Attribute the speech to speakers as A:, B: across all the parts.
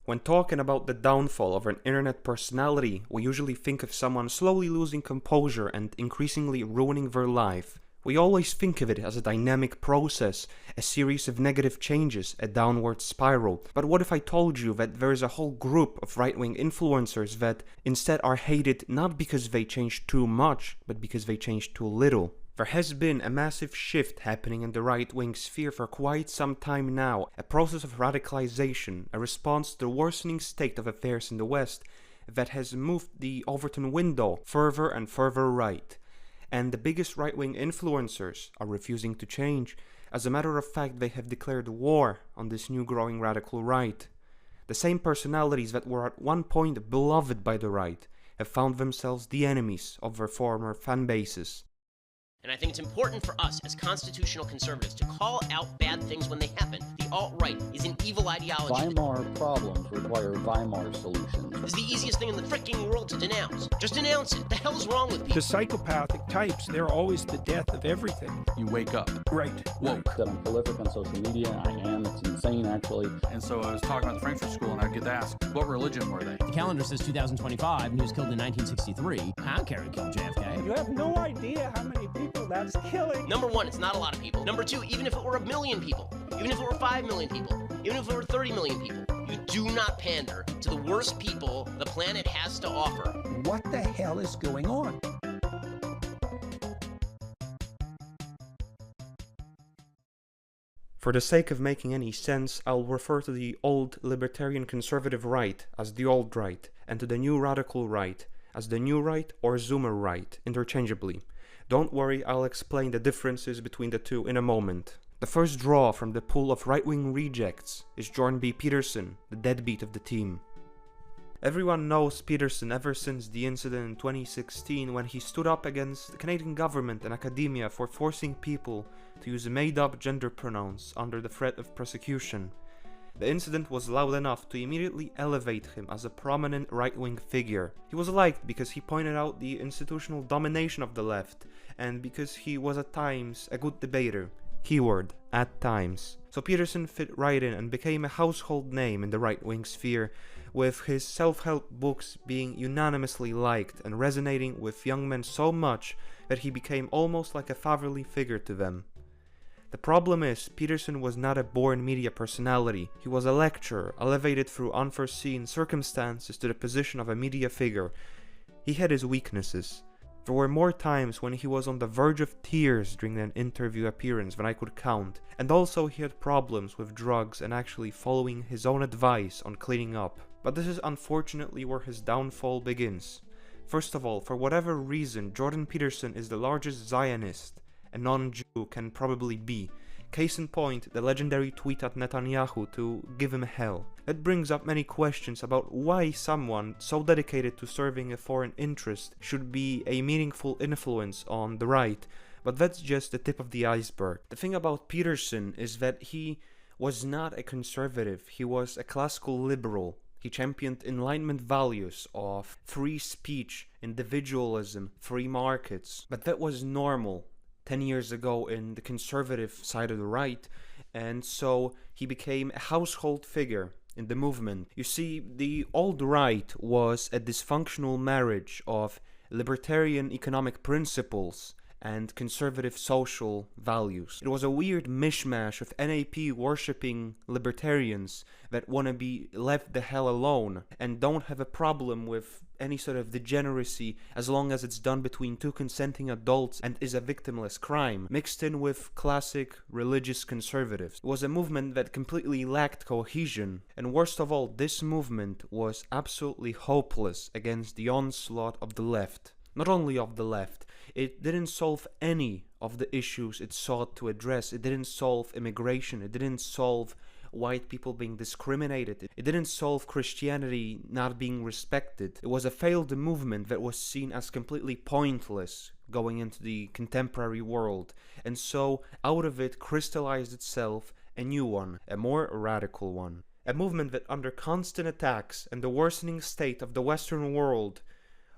A: When talking about the downfall of an internet personality, we usually think of someone slowly losing composure and increasingly ruining their life. We always think of it as a dynamic process, a series of negative changes, a downward spiral. But what if I told you that there is a whole group of right-wing influencers that instead are hated not because they changed too much, but because they changed too little? There has been a massive shift happening in the right-wing sphere for quite some time now, a process of radicalization, a response to the worsening state of affairs in the West that has moved the Overton window further and further right. And the biggest right-wing influencers are refusing to change. As a matter of fact, they have declared war on this new growing radical right. The same personalities that were at one point beloved by the right have found themselves the enemies of their former fan bases.
B: And I think it's important for us as constitutional conservatives to call out bad things when they happen. The alt-right is an evil ideology.
C: Weimar problems require Weimar solutions.
B: It's the easiest thing in the freaking world to denounce. Just denounce it. The hell's wrong with people?
D: The psychopathic types, they're always the death of everything.
E: You wake up.
D: Right.
E: Woke.
C: That I'm prolific on social media. I am. It's insane, actually.
E: And so I was talking about the Frankfurt School, and I'd get asked, what religion were they?
F: The calendar says 2025, and he was killed in 1963. I don't care who killed JFK.
G: You have no idea how many people that's killing.
B: Number one, it's not a lot of people. Number two, even if it were 1 million people, even if it were 5 million people, even if it were 30 million people, you do not pander to the worst people the planet has to offer.
D: What the hell is going on?
A: For the sake of making any sense, I'll refer to the old libertarian conservative right as the old right, and to the new radical right as the new right or Zoomer right, interchangeably. Don't worry, I'll explain the differences between the two in a moment. The first draw from the pool of right-wing rejects is Jordan B. Peterson, the deadbeat of the team. Everyone knows Peterson ever since the incident in 2016 when he stood up against the Canadian government and academia for forcing people to use made-up gender pronouns under the threat of prosecution. The incident was loud enough to immediately elevate him as a prominent right-wing figure. He was liked because he pointed out the institutional domination of the left, and because he was at times a good debater. Keyword, at times. So Peterson fit right in and became a household name in the right-wing sphere, with his self-help books being unanimously liked and resonating with young men so much that he became almost like a fatherly figure to them. The problem is, Peterson was not a born media personality. He was a lecturer, elevated through unforeseen circumstances to the position of a media figure. He had his weaknesses. There were more times when he was on the verge of tears during an interview appearance than I could count, and also he had problems with drugs and actually following his own advice on cleaning up. But this is unfortunately where his downfall begins. First of all, for whatever reason, Jordan Peterson is the largest Zionist a non-Jew can probably be. Case in point, the legendary tweet at Netanyahu to give him hell. That brings up many questions about why someone so dedicated to serving a foreign interest should be a meaningful influence on the right, but that's just the tip of the iceberg. The thing about Peterson is that he was not a conservative, he was a classical liberal. He championed Enlightenment values of free speech, individualism, free markets, but that was normal 10 years ago in the conservative side of the right, and so he became a household figure in the movement. You see, the old right was a dysfunctional marriage of libertarian economic principles and conservative social values. It was a weird mishmash of NAP worshipping libertarians that want to be left the hell alone and don't have a problem with any sort of degeneracy as long as it's done between two consenting adults and is a victimless crime, mixed in with classic religious conservatives. It was a movement that completely lacked cohesion, and worst of all, this movement was absolutely hopeless against the onslaught of the left. Not only of the left, it didn't solve any of the issues it sought to address. It didn't solve immigration, it didn't solve white people being discriminated, it didn't solve Christianity not being respected. It was a failed movement that was seen as completely pointless going into the contemporary world, and so out of it crystallized itself a new one, a more radical one. A movement that under constant attacks and the worsening state of the Western world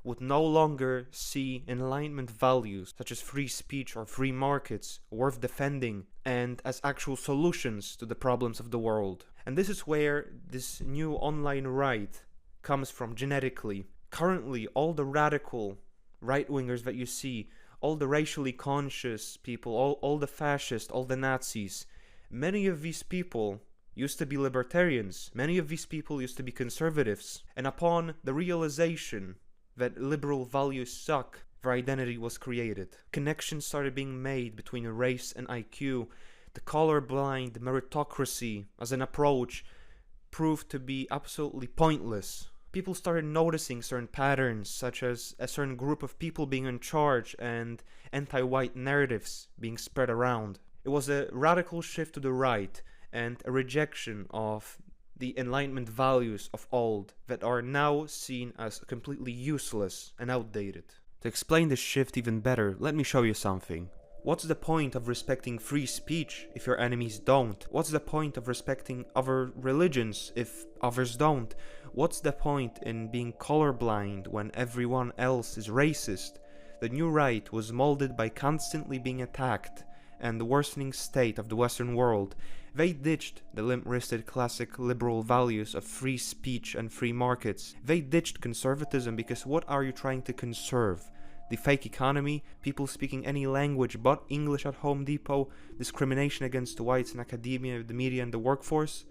A: would no longer see Enlightenment values such as free speech or free markets worth defending and as actual solutions to the problems of the world. And this is where this new online right comes from genetically. Currently, all the radical right-wingers that you see, all the racially conscious people, all the fascists, all the Nazis, many of these people used to be libertarians, many of these people used to be conservatives, and upon the realization that liberal values suck, their identity was created. Connections started being made between race and IQ. The colorblind meritocracy as an approach proved to be absolutely pointless. People started noticing certain patterns, such as a certain group of people being in charge and anti-white narratives being spread around. It was a radical shift to the right and a rejection of the Enlightenment values of old that are now seen as completely useless and outdated. To explain this shift even better, let me show you something. What's the point of respecting free speech if your enemies don't? What's the point of respecting other religions if others don't? What's the point in being colorblind when everyone else is racist? The new right was molded by constantly being attacked and the worsening state of the Western world. They ditched the limp-wristed classic liberal values of free speech and free markets. They ditched conservatism because what are you trying to conserve? The fake economy, people speaking any language but English at Home Depot, discrimination against whites in academia, the media and the workforce?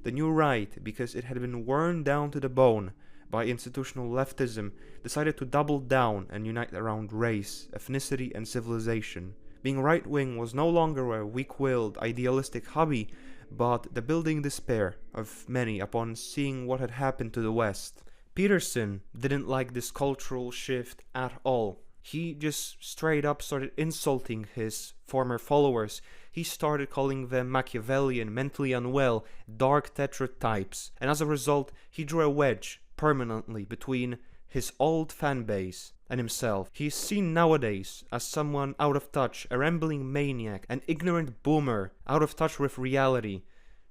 A: The new right, because it had been worn down to the bone by institutional leftism, decided to double down and unite around race, ethnicity and civilization. Being right-wing was no longer a weak-willed, idealistic hobby, but the building despair of many upon seeing what had happened to the West. Peterson didn't like this cultural shift at all. He just straight up started insulting his former followers. He started calling them Machiavellian, mentally unwell, dark tetratypes, and as a result, he drew a wedge permanently between his old fan base and himself. He is seen nowadays as someone out of touch, a rambling maniac, an ignorant boomer, out of touch with reality,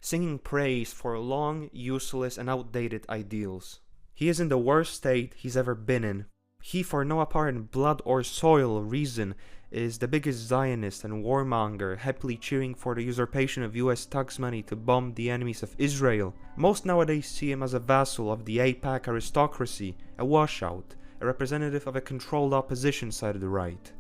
A: singing praise for long, useless and outdated ideals. He is in the worst state he's ever been in. He, for no apparent blood or soil reason, is the biggest Zionist and warmonger, happily cheering for the usurpation of US tax money to bomb the enemies of Israel. Most nowadays see him as a vassal of the AIPAC aristocracy, a washout, a representative of a controlled opposition side of the right.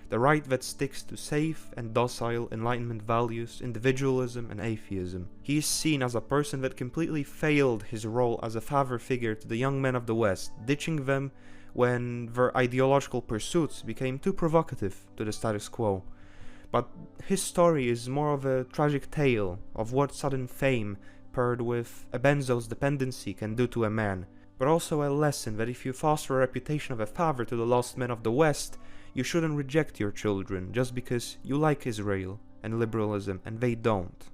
A: The right that sticks to safe and docile Enlightenment values, individualism and atheism. He is seen as a person that completely failed his role as a father figure to the young men of the West, ditching them when their ideological pursuits became too provocative to the status quo. But his story is more of a tragic tale of what sudden fame paired with a benzo's dependency can do to a man, but also a lesson that if you foster a reputation of a father to the lost men of the West, you shouldn't reject your children just because you like Israel and liberalism and they don't.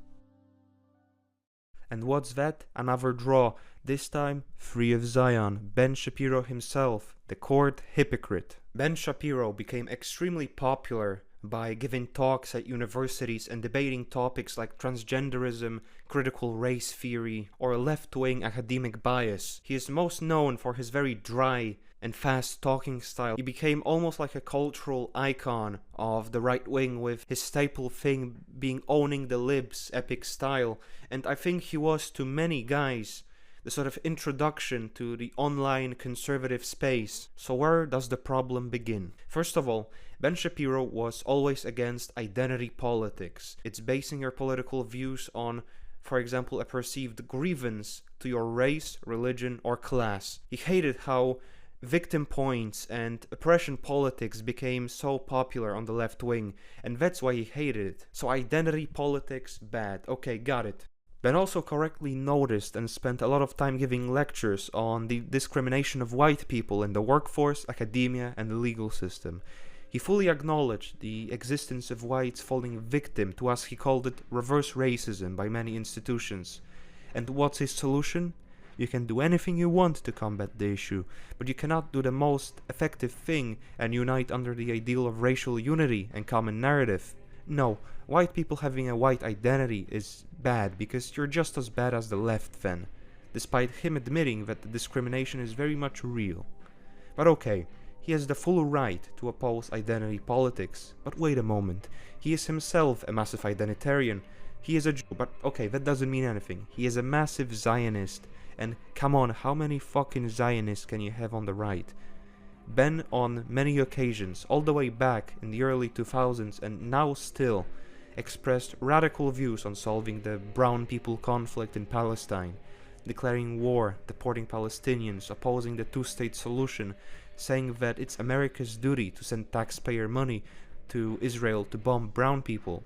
A: And what's that? Another draw, this time free of Zion, Ben Shapiro himself, the court hypocrite. Ben Shapiro became extremely popular by giving talks at universities and debating topics like transgenderism, critical race theory, or left-wing academic bias. He is most known for his very dry and fast talking style. He became almost like a cultural icon of the right wing, with his staple thing being owning the libs epic style, and I think he was to many guys the sort of introduction to the online conservative space. So where does the problem begin? First of all, Ben Shapiro was always against identity politics. It's basing your political views on, for example, a perceived grievance to your race, religion, or class. He hated how victim points and oppression politics became so popular on the left wing, and that's why he hated it. So identity politics, bad. Okay, got it. Ben also correctly noticed and spent a lot of time giving lectures on the discrimination of white people in the workforce, academia, and the legal system. He fully acknowledged the existence of whites falling victim to, as he called it, reverse racism by many institutions. And what's his solution? You can do anything you want to combat the issue, but you cannot do the most effective thing and unite under the ideal of racial unity and common narrative. No, white people having a white identity is bad because you're just as bad as the left then, despite him admitting that the discrimination is very much real. But okay, he has the full right to oppose identity politics. But wait a moment, he is himself a massive identitarian. He is a Jew, but okay, that doesn't mean anything. He is a massive Zionist. And come on, how many fucking Zionists can you have on the right? Ben, on many occasions, all the way back in the early 2000s and now still, expressed radical views on solving the brown people conflict in Palestine, declaring war, deporting Palestinians, opposing the two-state solution, saying that it's America's duty to send taxpayer money to Israel to bomb brown people.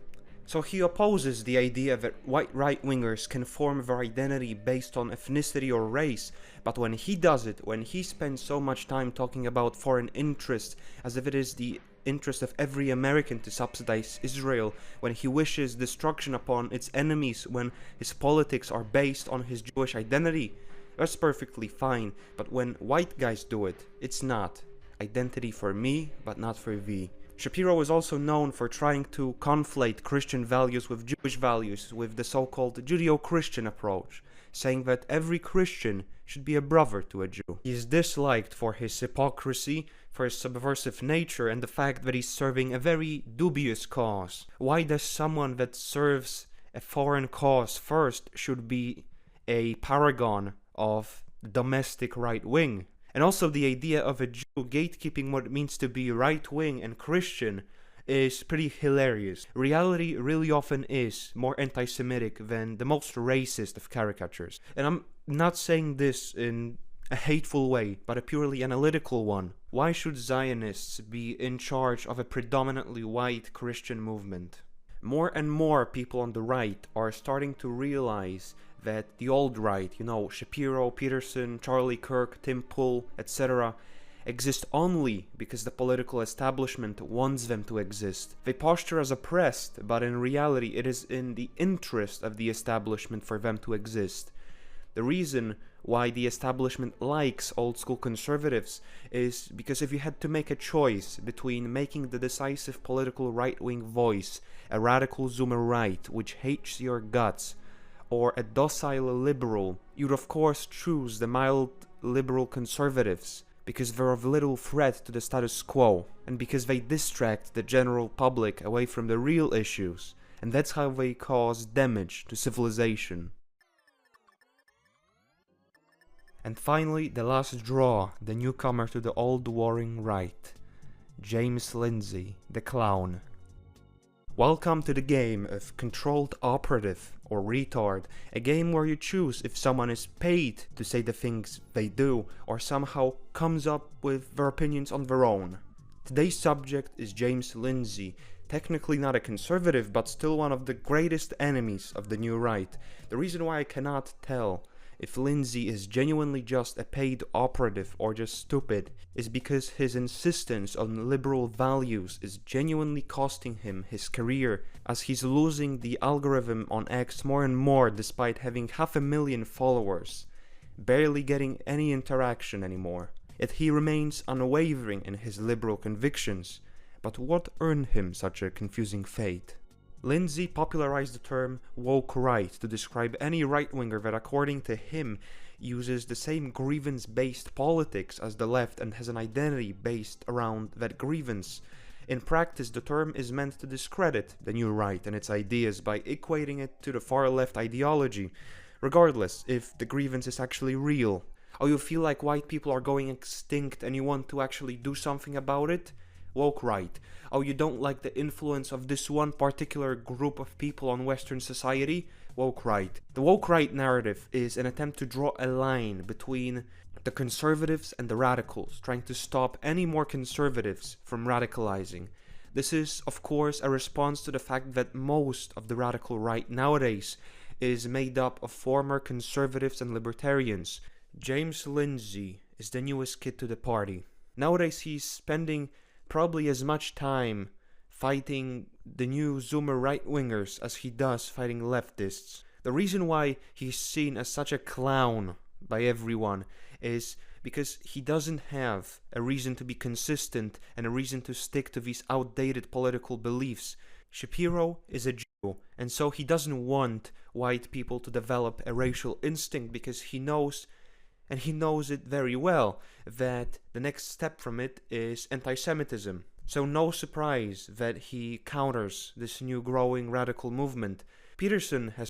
A: So he opposes the idea that white right-wingers can form their identity based on ethnicity or race, but when he does it, when he spends so much time talking about foreign interests as if it is the interest of every American to subsidize Israel, when he wishes destruction upon its enemies, when his politics are based on his Jewish identity, that's perfectly fine, but when white guys do it, it's not. Identity for me, but not for thee. Shapiro is also known for trying to conflate Christian values with Jewish values with the so-called Judeo-Christian approach, saying that every Christian should be a brother to a Jew. He is disliked for his hypocrisy, for his subversive nature, and the fact that he's serving a very dubious cause. Why does someone that serves a foreign cause first should be a paragon of domestic right wing? And also the idea of a Jew gatekeeping what it means to be right-wing and Christian is pretty hilarious. Reality really often is more anti-Semitic than the most racist of caricatures. And I'm not saying this in a hateful way, but a purely analytical one. Why should Zionists be in charge of a predominantly white Christian movement? More and more people on the right are starting to realize that the old right, you know, Shapiro, Peterson, Charlie Kirk, Tim Pool, etc., exist only because the political establishment wants them to exist. They posture as oppressed, but in reality it is in the interest of the establishment for them to exist. The reason why the establishment likes old-school conservatives is because if you had to make a choice between making the decisive political right-wing voice a radical Zoomer right which hates your guts, or a docile liberal, you'd of course choose the mild liberal conservatives, because they're of little threat to the status quo, and because they distract the general public away from the real issues, and that's how they cause damage to civilization. And finally, the last draw, the newcomer to the old warring right, James Lindsay, the clown. Welcome to the game of Controlled Operative, or Retard, a game where you choose if someone is paid to say the things they do, or somehow comes up with their opinions on their own. Today's subject is James Lindsay, technically not a conservative, but still one of the greatest enemies of the new right. The reason why I cannot tell if Lindsay is genuinely just a paid operative or just stupid is because his insistence on liberal values is genuinely costing him his career, as he's losing the algorithm on X more and more despite having 500,000 followers, barely getting any interaction anymore. Yet he remains unwavering in his liberal convictions. But what earned him such a confusing fate? Lindsay popularized the term woke right to describe any right-winger that, according to him, uses the same grievance-based politics as the left and has an identity based around that grievance. In practice, the term is meant to discredit the new right and its ideas by equating it to the far-left ideology, regardless if the grievance is actually real. Oh, you feel like white people are going extinct and you want to actually do something about it? Woke right. Oh, you don't like the influence of this one particular group of people on Western society? Woke right. The woke right narrative is an attempt to draw a line between the conservatives and the radicals, trying to stop any more conservatives from radicalizing. This is, of course, a response to the fact that most of the radical right nowadays is made up of former conservatives and libertarians. James Lindsay is the newest kid to the party. Nowadays he's spending probably as much time fighting the new Zoomer right-wingers as he does fighting leftists. The reason why he's seen as such a clown by everyone is because he doesn't have a reason to be consistent and a reason to stick to these outdated political beliefs. Shapiro is a Jew, and so he doesn't want white people to develop a racial instinct because he knows and he knows it very well, that the next step from it is anti-Semitism. So no surprise that he counters this new growing radical movement. Peterson has